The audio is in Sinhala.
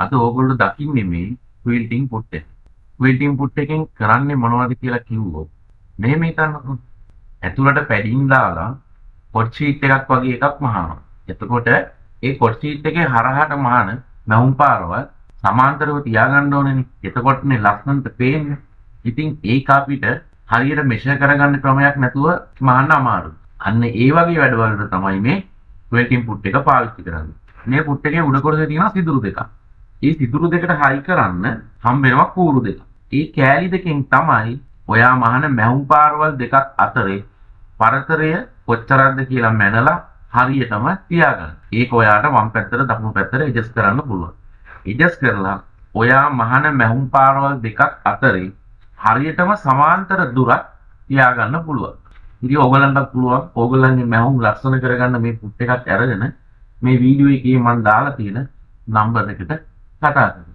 අද ඕගොල්ලෝ දකින්නේ මේ ක්විල්ටිං පුට් එක. ක්විල්ටිං පුට් එකෙන් කරන්නේ මොනවද කියලා කිව්වොත් මෙහෙම හිතන්නකෝ. ඇතුළට පැඩින් දාලා කොට් ෂීට් එකක් වගේ එකක් මහනවා. එතකොට ඒ කොට් ෂීට් එකේ හරහට මහන මැවුම් පාරවල් සමාන්තරව තියාගන්න ඕනේනේ. එතකොටනේ ලස්සනට පේන්නේ. ඉතින් ඒක අපිට හරියට මෙෂර් කරගන්න ක්‍රමයක් නැතුව මහන්න අමාරුයි. අන්න ඒ වගේ වැඩවලට තමයි මේ ක්විල්ටිං පුට් එක පාවිච්චි කරන්නේ. මේ පුට් එකේ උඩ කොටසේ තියෙනවා සිදුරු දෙකක්. ඒ සිදුරු දෙකට හයි කරන්න හම්බ වෙනවා කූරු දෙකක්. ඒ කෑලි දෙකෙන් තමයි ඔයා මහන මැවුම් පාරවල් දෙකක් අතරේ පරතරය කොච්චරක්ද කියලා මැනලා හරියටම තියාගන්න. ඒක ඔයාට වම් පැත්තට දකුණු පැත්තට ඇඩ්ජස්ට් කරන්න පුළුවන්. ඇඩ්ජස්ට් කරලා ඔයා මහන මැවුම් පාරවල් දෙකක් අතරේ හරියටම සමාන්තර දුරක් තියාගන්න පුළුවන්. ඉතින් ඕගලන්ටත් පුළුවන් ඕගලන්ගේ මැවුම් ලස්සන කරගන්න මේ පුට් එකක් අරගෙන මේ වීඩියෝ එකේ මම දාලා තියෙන නම්බර් එකට කතා කරන්න.